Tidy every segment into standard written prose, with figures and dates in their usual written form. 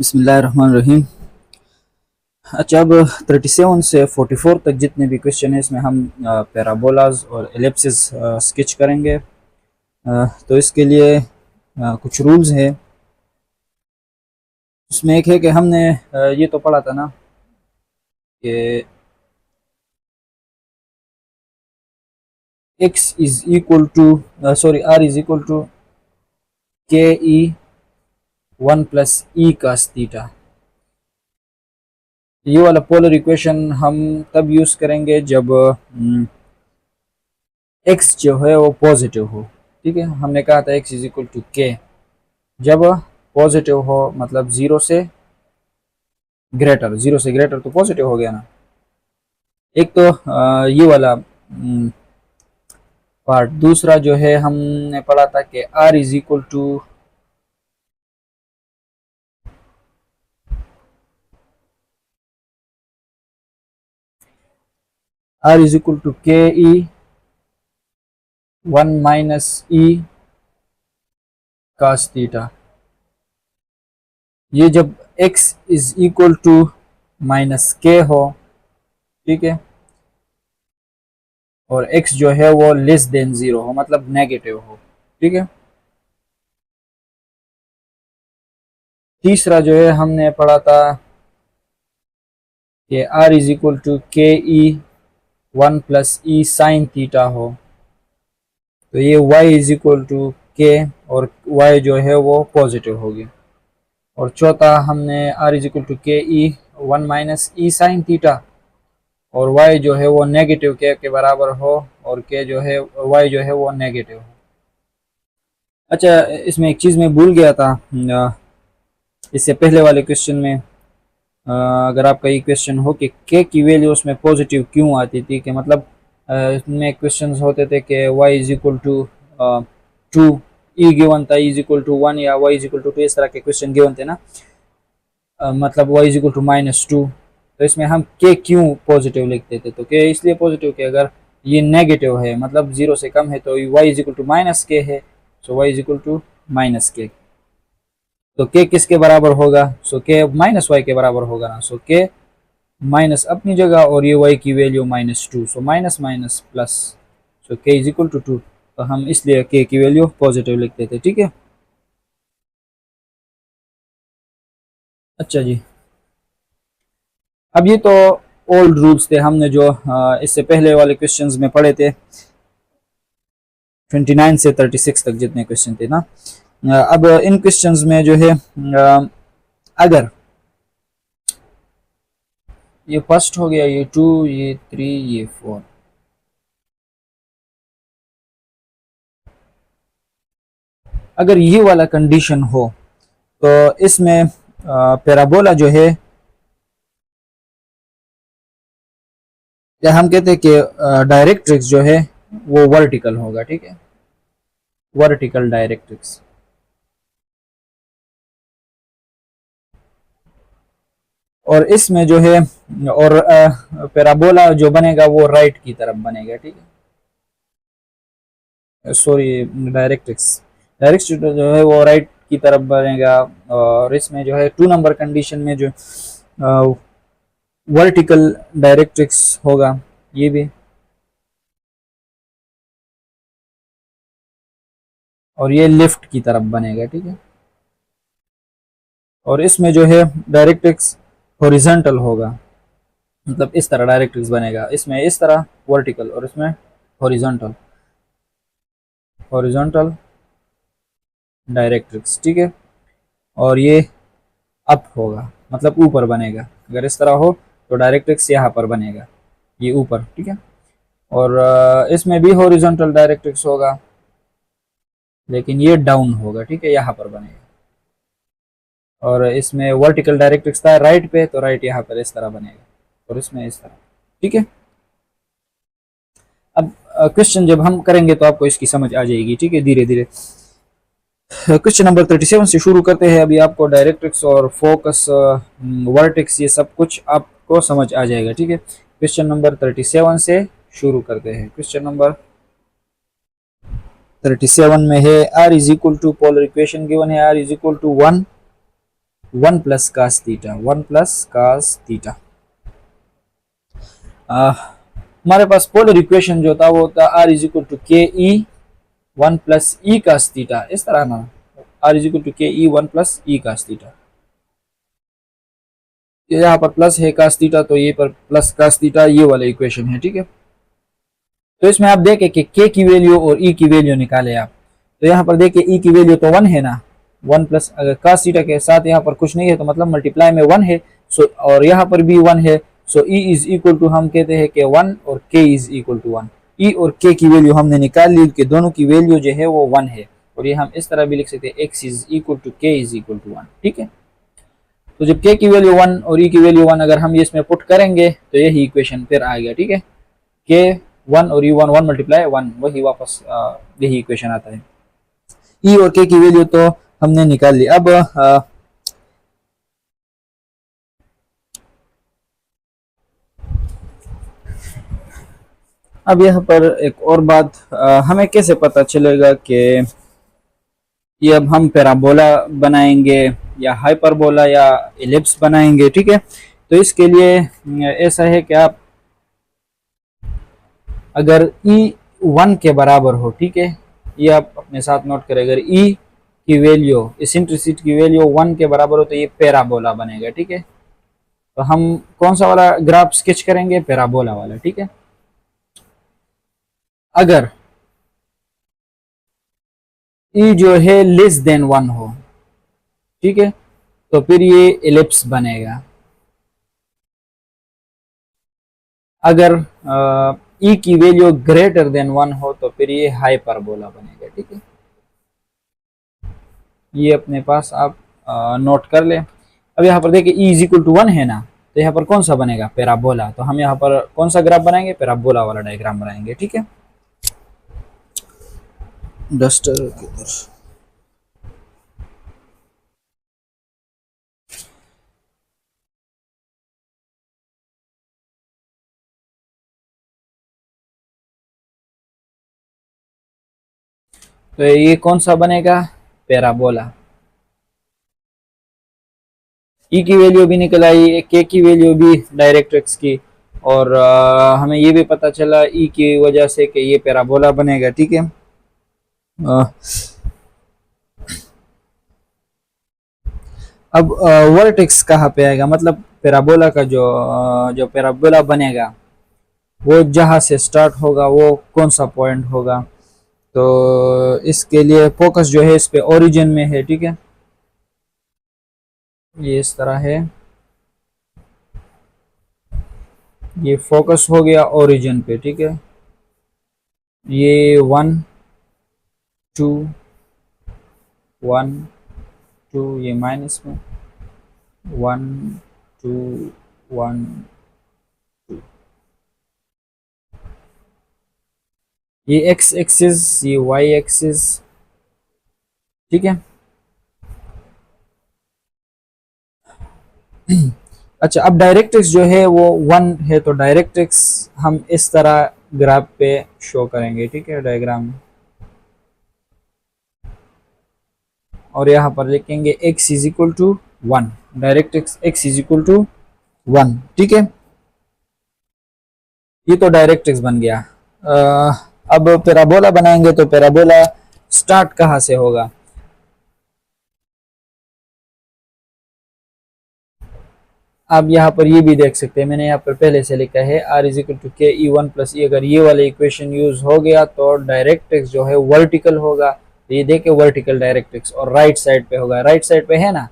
बिस्मिल्लाहिर्रहमानिर्रहीम। अच्छा, अब 37 से 44 तक जितने भी क्वेश्चन हैं इसमें हम पैराबोलाज और एलिप्सिस स्केच करेंगे। तो इसके लिए कुछ रूल्स हैं। उसमें एक है कि हमने ये तो पढ़ा था ना कि x is equal to r is equal to k e 1 plus E cos theta. ये वाला पोलर इक्वेशन हम तब यूज़ करेंगे जब x जो है वो पॉजिटिव हो। ठीक है, हमने कहा था x इज इक्वल टू के जब पॉजिटिव हो, मतलब जीरो से ग्रेटर तो पॉजिटिव हो गया ना। एक तो ये वाला पार्ट। दूसरा जो है हमने पढ़ा था कि r is equal to k e 1 minus E cos theta. ये जब x is equal to minus k हो, ठीक है, और x जो है वो लेस देन जीरो हो, मतलब नेगेटिव हो। ठीक है। तीसरा जो है हमने पढ़ा था कि r is equal to k e 1 plus E sine theta हो, तो ये y इज इक्वल टू के और y जो है वो पॉजिटिव होगी। और चौथा हमने r is equal to k e 1 minus E sine theta और y जो है वो नेगेटिव के बराबर हो और k जो है y जो है वो नेगेटिव हो। अच्छा, इसमें एक चीज़ मैं भूल गया था इससे पहले वाले क्वेश्चन में। अगर आपका ये क्वेश्चन हो कि k की वैल्यू उसमें पॉजिटिव क्यों आती थी, कि मतलब इसमें क्वेश्चंस होते थे कि y is equal to 2 e given था, इज इक्वल टू 1 या y इज इक्वल टू 2, इस तरह के क्वेश्चन गिवन थे ना। मतलब y इज इक्वल टू -2, तो इसमें हम k क्यों पॉजिटिव लिखते थे? तो k इसलिए पॉजिटिव कि अगर ये नेगेटिव है, मतलब जीरो से कम है, तो y is equal to minus k है, so y is equal to minus k. तो k किसके बराबर होगा? सो k माइनस वाई के बराबर होगा ना। सो k माइनस अपनी जगह और ये y की value -2, so minus minus plus, so k is equal to 2। तो हम इसलिए k की वैल्यू पॉजिटिव लिखते थे। ठीक है। अच्छा जी, अब ये तो ओल्ड रूल्स थे, हमने जो इससे पहले वाले क्वेश्चंस में पढ़े थे। 29 से 36 तक जितने क्वेश्चन थे ना। अब इन क्वेश्चंस में जो है अगर ये फर्स्ट हो गया, ये 2, ये 3, ये 4, अगर ये वाला कंडीशन हो तो इसमें पैराबोला जो है, या हम कहते हैं कि डायरेक्ट्रिक्स जो है वो वर्टिकल होगा। ठीक है, वर्टिकल डायरेक्ट्रिक्स। और इसमें जो है और पैराबोला जो बनेगा वो राइट की तरफ बनेगा। ठीक है, सॉरी, डायरेक्ट्रिक्स डायरेक्ट्रिक्स जो है वो राइट की तरफ बनेगा। और इसमें जो है 2 नंबर कंडीशन में जो वर्टिकल डायरेक्ट्रिक्स होगा, ये भी। और ये लेफ्ट की तरफ बनेगा। ठीक है। और इसमें जो है डायरेक्ट्रिक्स हॉरिजॉन्टल होगा, मतलब इस तरह डायरेक्ट्रिक्स बनेगा। इसमें इस तरह वर्टिकल और इसमें हॉरिजॉन्टल, हॉरिजॉन्टल डायरेक्ट्रिक्स। ठीक है। और ये अप होगा, मतलब ऊपर बनेगा। अगर इस तरह हो तो डायरेक्ट्रिक्स यहाँ पर बनेगा, ये ऊपर। ठीक है। और इसमें भी हॉरिजॉन्टल डायरेक्ट्रिक्स होगा, लेकिन ये डाउन होगा। ठीक है, यहाँ पर बनेगा। और इसमें वर्टिकल डायरेक्ट्रिक्स था राइट पे, तो राइट यहाँ पर इस तरह बनेगा, और इसमें इस तरह। ठीक है। अब क्वेश्चन जब हम करेंगे तो आपको इसकी समझ आ जाएगी। ठीक है, धीरे धीरे। क्वेश्चन नंबर 37 से शुरू करते हैं। अभी आपको डायरेक्ट्रिक्स और फोकस, वर्टेक्स, ये सब कुछ आपको समझ आ जाएगा। ठीक है, क्वेश्चन नंबर 37 से शुरू करते हैं। क्वेश्चन नंबर 37 में है r is equal to, polar equation given है, r is equal to 1 one plus cos theta, one plus cos theta. हमारे पास पोलर इक्वेशन जो था वो था are is equal to k E one plus E cos theta, इस तरह ना, are is equal to k E one plus E cos theta. यहाँ पर प्लस है कास थीटा, तो ये पर प्लस कास थीटा, ये वाला इक्वेशन है, ठीक है। तो इसमें आप देखें कि के की वैल्यू और ई की वैल्यू निकाले आप, तो यहाँ पर देखिए ई की वैल्यू तो वन है ना, वन प्लस, अगर कास थीटा के साथ यहाँ पर कुछ नहीं है तो मतलब मल्टीप्लाई में वन है, सो और यहाँ पर भी वन है, सो ई इज इक्वल टू, हम कहते हैं कि वन और के इज इक्वल टू वन। ई और के की वैल्यू हमने निकाल ली कि दोनों की वैल्यू जो है वो वन है, और ये हम इस तरह भी लिख सकते हैं एक्स इज इक्वल टू के इज इक्वल टू वन, ठीक है। तो जब के की वैल्यू वन और ई की वैल्यू वन अगर हम इसमें पुट करेंगे तो यही इक्वेशन फिर आएगा, ठीक है। के वन और E one, one multiply one, वही वापस यही इक्वेशन आता है। ई और के की वैल्यू तो हमने निकाल ली। अब यहाँ पर एक और बात, हमें कैसे पता चलेगा कि ये अब हम पैराबोला बनाएंगे या हाइपरबोला या एलिप्स बनाएंगे, ठीक है। तो इसके लिए ऐसा है कि आप अगर ई वन के बराबर हो, ठीक है, ये आप अपने साथ नोट करें, अगर ई की वैल्यू, इसेंट्रिसिटी की वैल्यू वन के बराबर हो तो ये पैराबोला बनेगा, ठीक है। तो हम कौन सा वाला ग्राफ स्केच करेंगे, पैराबोला वाला, ठीक है। अगर ई जो है लेस देन वन हो, ठीक है, तो फिर ये एलिप्स बनेगा। अगर ई की वैल्यू ग्रेटर देन वन हो तो फिर ये हाइपरबोला बनेगा, ठीक है। ये अपने पास आप नोट कर ले। अब यहाँ पर देखिए e is equal to one है ना, तो यहाँ पर कौन सा बनेगा, पैराबोला। तो हम यहाँ पर कौन सा ग्राफ बनाएंगे, पैराबोला वाला डायग्राम बनाएंगे, ठीक है। डस्टर किधर, तो ये कौन सा बनेगा, पैराबोला। ई की वैल्यू भी निकल आई, के की वैल्यू भी डायरेक्ट्रिक्स की, और हमें ये भी पता चला ई की वजह से कि ये पैराबोला बनेगा, ठीक है। अब वर्टेक्स कहाँ पे आएगा, मतलब पैराबोला का जो पैराबोला बनेगा वो जहाँ से स्टार्ट होगा वो कौन सा पॉइंट होगा। तो इसके लिए फोकस जो है इस पे ओरिजिन में है, ठीक है, ये इस तरह है, ये फोकस हो गया ओरिजिन पे, ठीक है। ये वन टू, वन टू, ये माइनस में वन टू वन टू, ये एक्स एक्सिस, ये वाई एक्सिस, ठीक है। अच्छा, अब डायरेक्ट्रिक्स जो है वो वन है, तो डायरेक्ट्रिक्स हम इस तरह ग्राफ पे शो करेंगे, ठीक है, डायग्राम में, और यहाँ पर लिखेंगे x is equal to one, directrix x is equal to one, ठीक है। ये तो डायरेक्ट्रिक्स बन गया। अब पैराबोला बनाएंगे, तो पैराबोला स्टार्ट कहाँ से होगा, आप यहाँ पर ये भी देख सकते हैं, मैंने यहाँ पर पहले से लिखा है r is equal to k E one plus ई। अगर ये वाला इक्वेशन यूज हो गया तो डायरेक्ट्रिक्स जो है वर्टिकल होगा, तो ये देखे वर्टिकल डायरेक्ट्रिक्स, और राइट साइड पे होगा, राइट साइड पे है ना,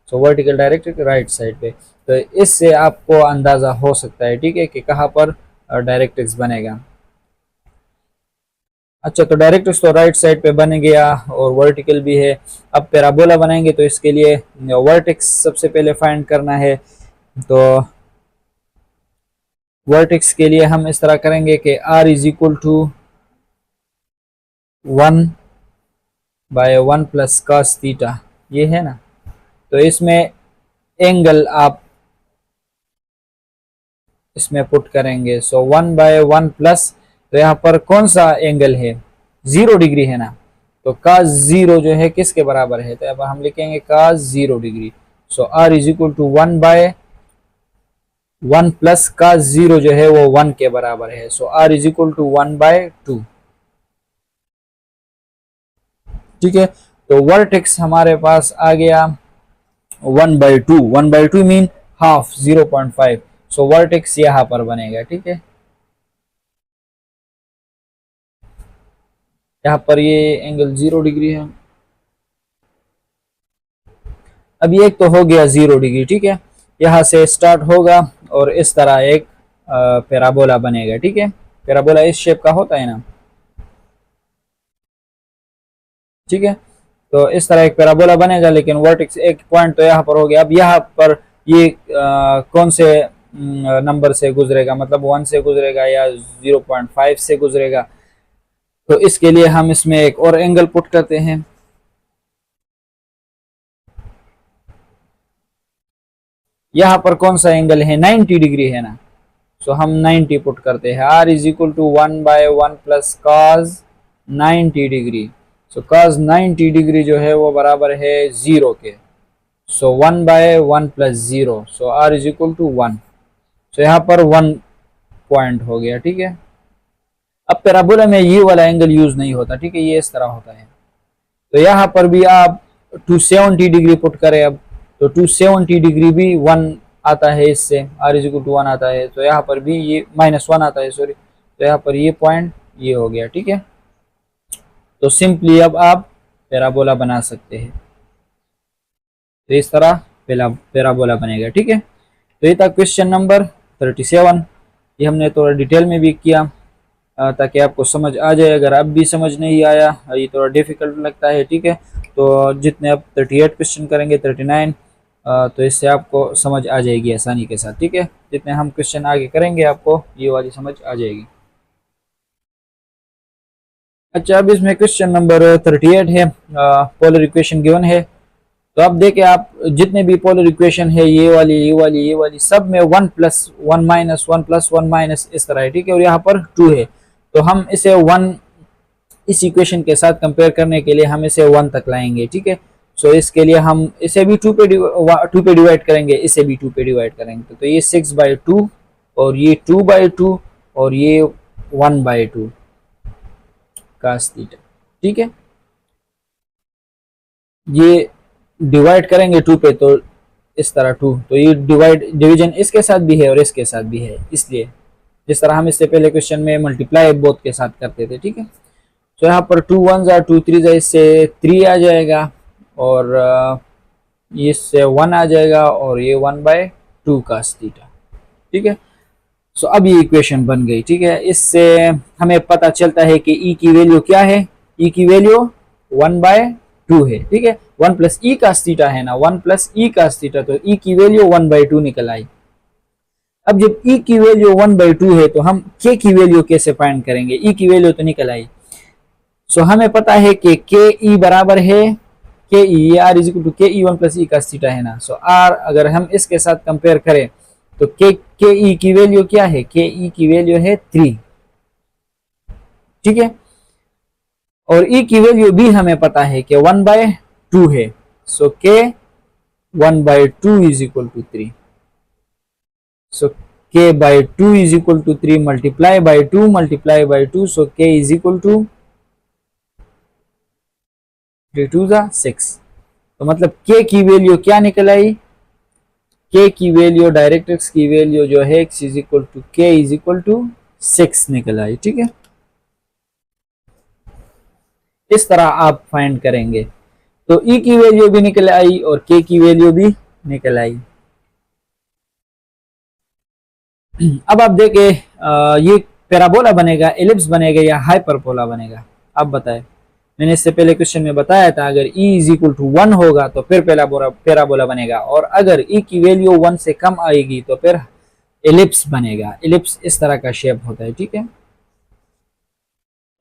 तो वर्टिकल डायरेक्ट्रिक्स राइट साइड पे। तो इससे आपको अंदाजा हो सकता है, ठीक है, कि कहाँ पर डायरेक्ट्रिक्स बनेगा। अच्छा, तो डायरेक्ट्रिक्स तो राइट साइड पे बन गया और वर्टिकल भी है। अब पैराबोला बनाएंगे तो इसके लिए वर्टेक्स सबसे पहले फाइंड करना है। तो वर्टेक्स के लिए हम इस तरह करेंगे कि r is equal to one by one plus cos theta, ये है ना, तो इसमें एंगल आप इसमें पुट करेंगे, so one by one plus, तो यहाँ पर कौन सा एंगल है, 0 डिग्री है ना, तो cos 0 जो है किसके बराबर है, तो अब हम लिखेंगे cos 0 degree. So r is equal to 1/1 plus का 0 जो है वो 1 के बराबर है। So r is equal to 1/2। ठीक है, तो वर्टेक्स हमारे पास आ गया 1/2। 1/2 मीन हाफ, 0.5। सो वर्टेक्स यहाँ पर बनेगा। ठीक है, यहाँ पर ये एंगल 0 डिग्री है। अभी एक तो हो गया 0 डिग्री। ठीक है, यहाँ से स्टार्ट होगा और इस तरह एक पैराबोला बनेगा। ठीक है, पैराबोला इस शेप का होता है ना। ठीक है, तो इस तरह एक पैराबोला बनेगा, लेकिन वर्टेक्स एक पॉइंट तो यहाँ पर हो गया। अब यहाँ पर ये कौन से नंबर से गुजरेगा, मतलब 1 से गुजरेगा या 0.5 से गुजरेगा। तो इसके लिए हम इसमें एक और एंगल पुट करते हैं। यहाँ पर कौन सा एंगल है, 90 डिग्री है ना। सो हम 90 पुट करते हैं। r is equal to 1/1 plus cos 90 degree. So cos 90 degree जो है वो बराबर है 0 के। So 1/1 plus 0। So r is equal to 1। So यहाँ पर 1 पॉइंट हो गया। ठीक है, अब पैराबोला में ये वाला एंगल यूज नहीं होता। ठीक है, ये इस तरह होता है। तो यहाँ पर भी आप 270 डिग्री पुट करें अब, तो 270 डिग्री भी 1 आता है इससे, r इज इक्वल टू 1 आता है। तो यहाँ पर भी ये -1 आता है, सॉरी। तो यहाँ पर ये पॉइंट ये हो गया। ठीक है, तो सिंपली अब आप पैराबोला बना सकते हैं। तो इस तरह पैराबोला बनेगा। ठीक है, तो ये था क्वेश्चन नंबर 37। ये हमने थोड़ा डिटेल में भी किया ताकि आपको समझ आ जाए। अगर अब भी समझ नहीं आया, ये थोड़ा डिफिकल्ट लगता है। ठीक है, तो जितने आप 38 क्वेश्चन करेंगे, 39, तो इससे आपको समझ आ जाएगी आसानी के साथ। ठीक है, जितने हम क्वेश्चन आगे करेंगे आपको ये वाली समझ आ जाएगी। अच्छा, अब इसमें क्वेश्चन नंबर 38 है। पोलर इक्वेशन गिवन है। तो अब देखें आप, जितने भी पोलर इक्वेशन है, ये वाली ये वाली ये वाली, सब में 1 प्लस 1 माइनस 1 प्लस 1 माइनस इस तरह है। ठीक है, और यहाँ पर 2 है। तो हम इसे 1 इस इक्वेशन के साथ कंपेयर करने के लिए हम इसे 1 तक लाएंगे। ठीक है, सो इसके लिए हम इसे भी 2 पे डिवाइड करेंगे, इसे भी 2 पे डिवाइड करेंगे। तो ये 6/2 और ये 2/2 और ये 1/2 cos थीटा। ठीक है, ये डिवाइड करेंगे 2 पे, तो इस तरह 2, तो ये डिवीजन इसके साथ भी है और इसके साथ भी है, इसलिए जिस तरह हम इससे पहले क्वेश्चन में मल्टीप्लाई बोथ के साथ करते थे। ठीक है, तो यहाँ पर 2 1 जा 2 3 जा, इससे 3 आ जाएगा और इससे 1 आ जाएगा और ये 1/2 cos थीटा। ठीक है, सो अब ये इक्वेशन बन गई। ठीक है, इससे हमें पता चलता है कि ई की वैल्यू क्या है। ई की वैल्यू 1/2 है। ठीक है, 1 प्लस ई cos थीटा है ना, 1 प्लस ई cos थीटा, तो ई की वैल्यू 1/2 निकल आई। अब जब ई की वैल्यू 1/2 है तो हम के की वैल्यू कैसे फाइंड करेंगे। ई की वैल्यू तो निकल आई। सो हमें पता है कि के ई बराबर है के ई, ये are is equal to k e 1 plus E cos theta है ना। सो आर अगर हम इसके साथ कंपेयर करें तो के ई की वैल्यू क्या है, के ई की वैल्यू है 3। ठीक है, और ई की वैल्यू भी हमें पता है कि 1/2 है। So k 1/2 is equal to 3। So k/2 is equal to 3 multiply by 2 multiply by 2। So k is equal to 3 2 6। तो मतलब k की वैल्यू क्या निकल आई, k की वैल्यू डायरेक्ट x की वैल्यू जो है x is equal to k is equal to 6 निकल आई। ठीक है, इस तरह आप फाइंड करेंगे। तो e की वैल्यू भी निकल आई और k की वैल्यू भी निकल आई। अब आप देखें ये पैराबोला बनेगा, एलिप्स बनेगा या हाइपरबोला बनेगा। आप बताएं। मैंने इससे पहले क्वेश्चन में बताया था अगर e इज इक्वल टू 1 होगा तो फिर पैराबोला बनेगा, और अगर e की वैल्यू 1 से कम आएगी तो फिर एलिप्स बनेगा। एलिप्स इस तरह का शेप होता है। ठीक है,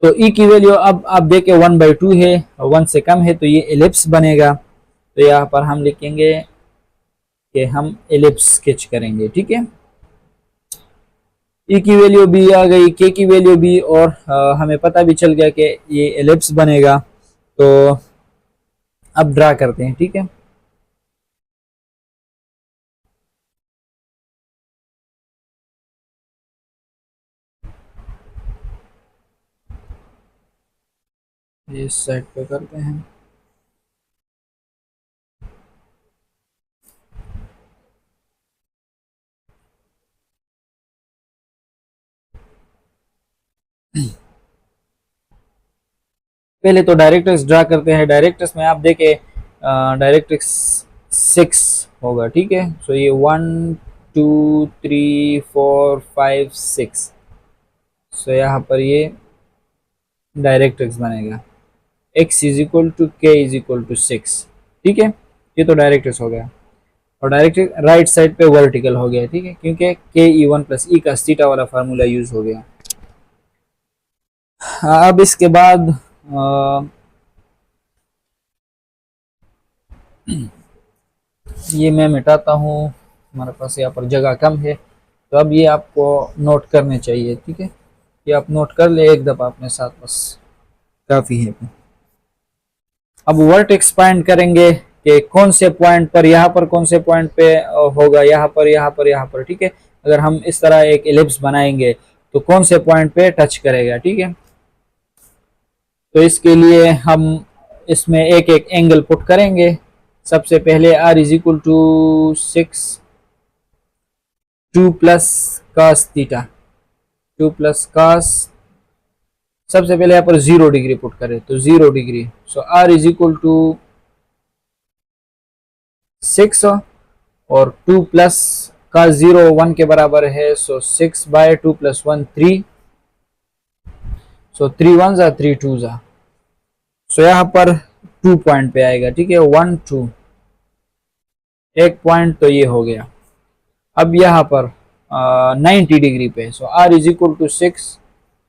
तो e की वैल्यू अब आप देखें 1/2 है, 1 से कम है, तो ये एलिप्स बनेगा। तो यहाँ पर हम लिखेंगे कि हम एलिप्स स्केच करेंगे। ठीक है, ई की वैल्यू भी आ गई, के की वैल्यू भी, और हमें पता भी चल गया कि ये एलिप्स बनेगा। तो अब ड्रा करते हैं। ठीक है, ये इस साइड पे करते हैं। पहले तो डायरेक्ट्रिक्स ड्रा करते हैं। डायरेक्ट्रिक्स में आप देखें, डायरेक्ट्रिक्स 6 होगा, ठीक है। सो ये 1 2 3 4 5 6, सो यहाँ पर ये डायरेक्ट्रिक्स बनेगा। x is equal to k is equal to 6, ठीक है। ये तो डायरेक्ट्रिक्स हो गया। और डायरेक्ट्रिक्स राइट साइड पे वर्टिकल हो गया, ठीक है, क्योंकि k e1 प्लस e का थीटा वाला फार्मूला यूज हो गया। अब इसके बाद ये मैं मिटाता हूँ, हमारे पास यहाँ पर जगह कम है। तो अब ये आपको नोट करने चाहिए, ठीक है। ये आप नोट कर ले एक दफ़ा अपने साथ, बस काफ़ी है। अब वर्टेक्स पॉइंट करेंगे कि कौन से पॉइंट पर, यहाँ पर कौन से पॉइंट पे होगा, यहाँ पर, यहाँ पर, यहाँ पर, ठीक है। अगर हम इस तरह एक एलिप्स बनाएंगे तो कौन से पॉइंट पे टच करेगा, ठीक है। तो इसके लिए हम इसमें एक एक एंगल पुट करेंगे। सबसे पहले r is equal to 6 2 plus cos theta, 2 plus cos, सबसे पहले यहाँ पर 0 डिग्री पुट करें तो 0 degree. So r is equal to 6 और 2 प्लस का 0 1 के बराबर है। सो 6 बाय 2 प्लस 1 3, सो 3 1 जा 3 2 जा। सो यहाँ पर 2 पॉइंट पे आएगा, ठीक है, 1 2, एक पॉइंट तो ये हो गया। अब यहाँ पर 90 डिग्री पे, so r is equal to 6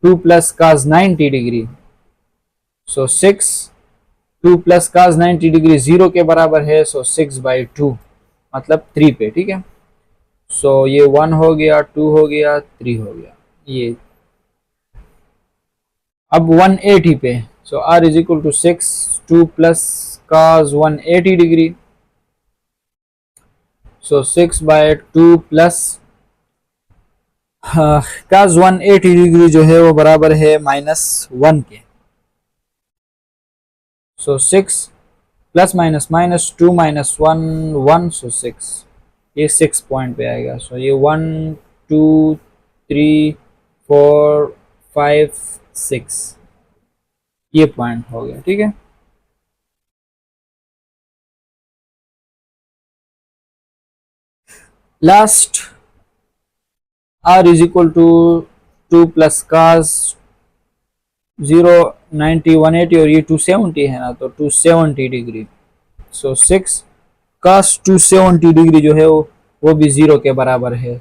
2 plus cos 90 degree. So 6 2 plus cos 90 degree 0 के बराबर है। सो 6 बाई 2 मतलब 3 पे, ठीक है। सो ये 1 हो गया, 2 हो गया, 3 हो गया ये। अब 180 पे, so r is equal to 6 2 plus cos 180 degree. So 6 by 2 plus cos 180 degree जो है वो बराबर है -1 के। So 6 plus minus minus 2 minus 1 1, so 6, ये 6 पॉइंट पे आएगा। सो ये 1 2 3 4 5 6, ये पॉइंट हो गया, ठीक है। Last r is equal to 2 plus cos 0 90 180 और ये 270 है ना, तो 270 डिग्री। सो 6 कास 270 डिग्री जो है वो भी 0 के बराबर है।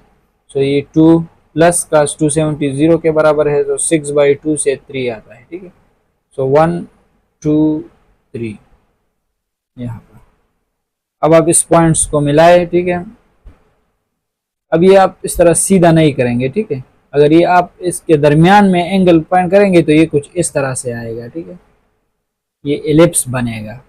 सो ये 2 प्लस कास 270 0 के बराबर है। तो 6 बाई 2 से 3 आता है, ठीक है। सो 1 2 3 यहाँ पर। अब आप इस पॉइंट्स को मिलाए, ठीक है। अब ये आप इस तरह सीधा नहीं करेंगे, ठीक है। अगर ये आप इसके दरमियान में एंगल पॉइंट करेंगे तो ये कुछ इस तरह से आएगा, ठीक है, ये एलिप्स बनेगा।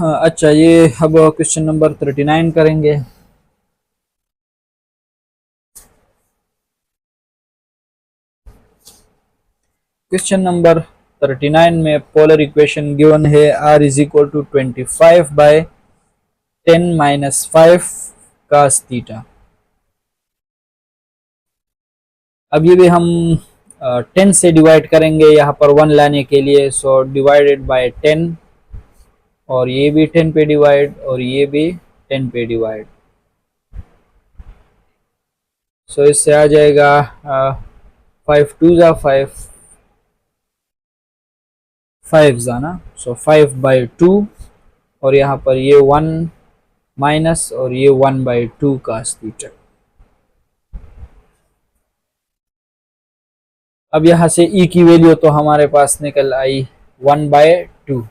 अच्छा, ये अब क्वेश्चन नंबर 39 करेंगे। क्वेश्चन नंबर 39 में पोलर इक्वेशन गिवन है, r is equal to 25 by 10 minus 5 cos theta. अब ये भी हम 10 से डिवाइड करेंगे यहाँ पर 1 लाने के लिए। सो डिवाइडेड बाय 10, और ये भी 10 पे डिवाइड और ये भी 10 पे डिवाइड। सो इससे आ जाएगा 5 2 जा 5 5 जाना। सो 5 बाई 2 और यहाँ पर ये 1 माइनस और ये 1 बाई 2 कास थीटा। अब यहाँ से e की वैल्यू तो हमारे पास निकल आई 1 बाय 2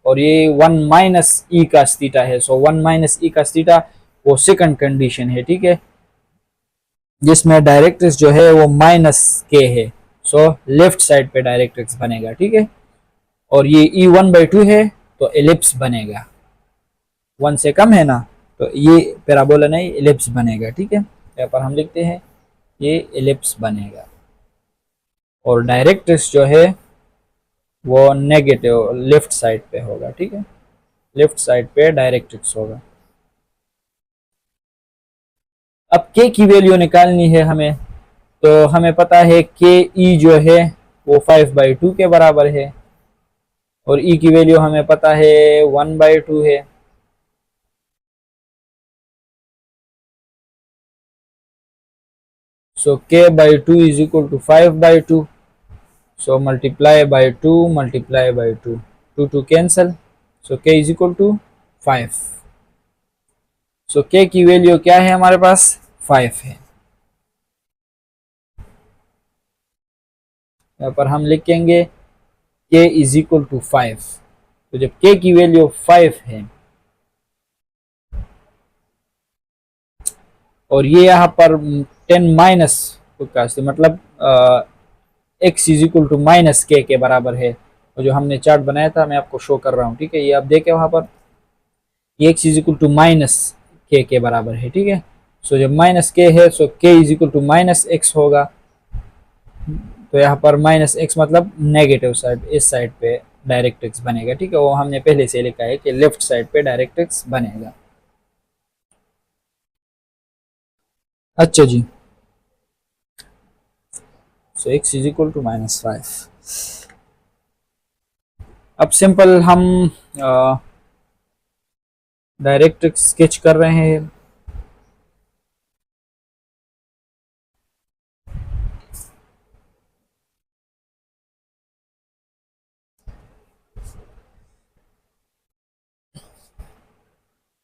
और ये 1 माइनस ई कास थीटा है। सो 1 माइनस ई कास थीटा वो सेकंड कंडीशन है, ठीक है, जिसमें डायरेक्ट्रिक्स जो है वो -k है। सो लेफ्ट साइड पे डायरेक्ट्रिक्स बनेगा, ठीक है। और ये ई 1/2 है तो एलिप्स बनेगा, 1 से कम है ना तो ये पैराबोला नहीं एलिप्स बनेगा। ठीक है, यहाँ पर हम लिखते हैं ये एलिप्स बनेगा। और डायरेक्ट्रिक्स जो है वो नेगेटिव लेफ्ट साइड पे होगा। ठीक है, लेफ्ट साइड पे डायरेक्ट्रिक्स होगा। अब के की वैल्यू निकालनी है हमें, तो हमें पता है के ई जो है वो 5/2 के बराबर है और ई की वैल्यू हमें पता है 1/2 है। So k/2 is equal to 5/2। So multiply by 2 multiply by 2, 2 to cancel, so k is equal to 5। so k की वैल्यू क्या है हमारे पास 5 है। यहाँ पर हम लिखेंगे k is equal to 5। तो जब k की वैल्यू 5 है और ये यहाँ पर 10 माइनस मतलब x is equal to minus k बराबर है। और जो हमने चार्ट बनाया था मैं आपको शो कर रहा हूँ। ठीक है, ये आप देखें वहां पर ये x is equal to minus k बराबर है। ठीक है, सो जब माइनस के है so k is equal to minus x होगा। तो यहाँ पर माइनस एक्स मतलब नेगेटिव साइड, इस साइड पे डायरेक्ट एक्स बनेगा। ठीक है, वो हमने पहले से लिखा है कि लेफ्ट साइड पे डायरेक्ट एक्स बनेगा। अच्छा जी, सो x इज इक्वल टू -5। अब सिंपल हम डायरेक्ट स्केच कर रहे हैं।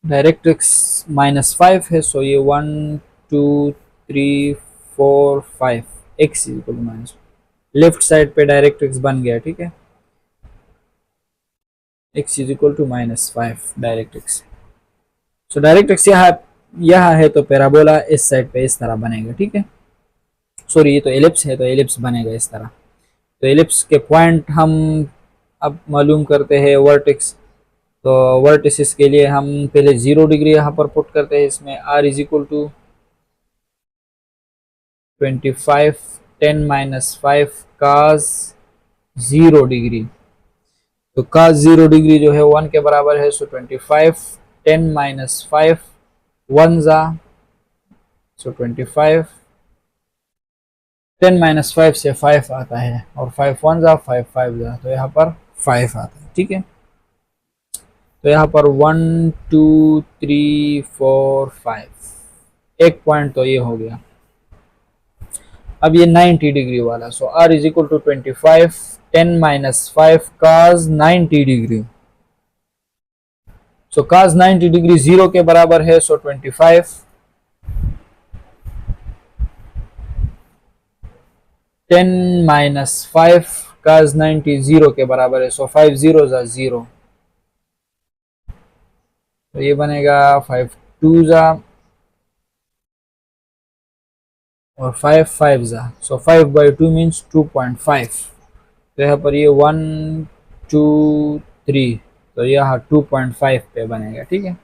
डायरेक्ट्रिक्स -5 है, सो ये 1 2 3 4 5 x is equal to minus, left side पे डायरेक्ट्रिक्स बन गया। ठीक है, x is equal to -5 directrix. So directrix यहाँ है तो पैराबोला इस साइड पे इस तरह बनेगा। ठीक है, सॉरी ये तो एलिप्स है तो एलिप्स बनेगा इस तरह। तो एलिप्स के पॉइंट हम अब मालूम करते हैं वर्टेक्स। तो वर्टिसेस के लिए हम पहले 0 डिग्री यहाँ पर पुट करते हैं। इसमें r is equal to 25 10 - 5 cos 0 degree. तो cos 0 डिग्री जो है 1 के बराबर है। सो 25 10 - 5 1 जा, सो 25 10 - 5 से 5 आता है और 5 1 जा 5 5 जा, तो यहाँ पर 5 आता है। ठीक है, तो यहाँ पर 1 2 3 4 5 एक पॉइंट तो ये हो गया। अब ये 90 डिग्री वाला, so r is equal to 25 10 - 5 cos 90 degree. So cos 90 degree 0 के बराबर है। सो 25 10 - 5 cos 90 0 के बराबर है। सो 5 0 जा 0, तो ये बनेगा 5 2 जा और 5 5 जा, सो 5/2 मीन्स 2.5। तो यहाँ पर ये 1 2 3, तो यहाँ 2.5 पे बनेगा। ठीक है,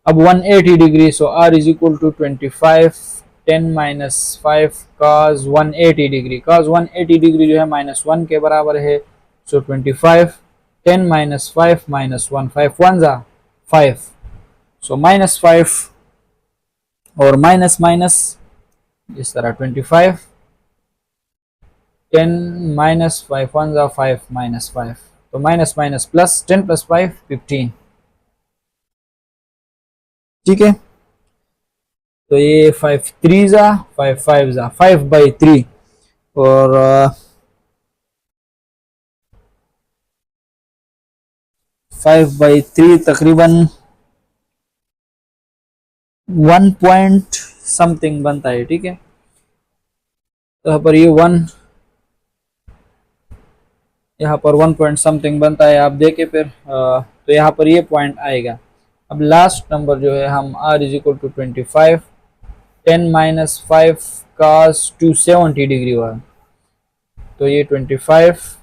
अब 180 degree, so r is equal to 25 10 - 5 cos 180 degree. cos 180 degree जो है -1 के बराबर है। सो 25 10 - 5 -1 5 1 जा 5, सो -5 और माइनस माइनस इस तरह 25 10 - 5 1 जा 5 -5, तो माइनस माइनस प्लस 10 + 5 15। ठीक है, तो ये 5 3 जा 5 5 जा 5/3 और 5/3 तकरीबन 1 पॉइंट समथिंग बनता है। ठीक है, तो यहाँ पर ये 1 यहाँ पर 1 पॉइंट समथिंग बनता है। आप देखें फिर तो यहाँ पर ये पॉइंट आएगा। अब लास्ट नंबर जो है हम r is equal to 25 10 - 5 cos 270 degree हुआ, तो ये 25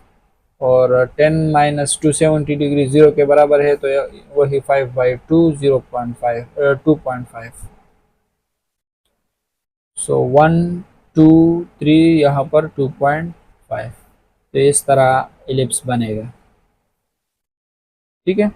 और 10 माइनस 270 डिग्री 0 के बराबर है, तो वही 5/2 0.5 2.5। सो 1 2 3 यहाँ पर 2.5। तो इस तरह एलिप्स बनेगा। ठीक है।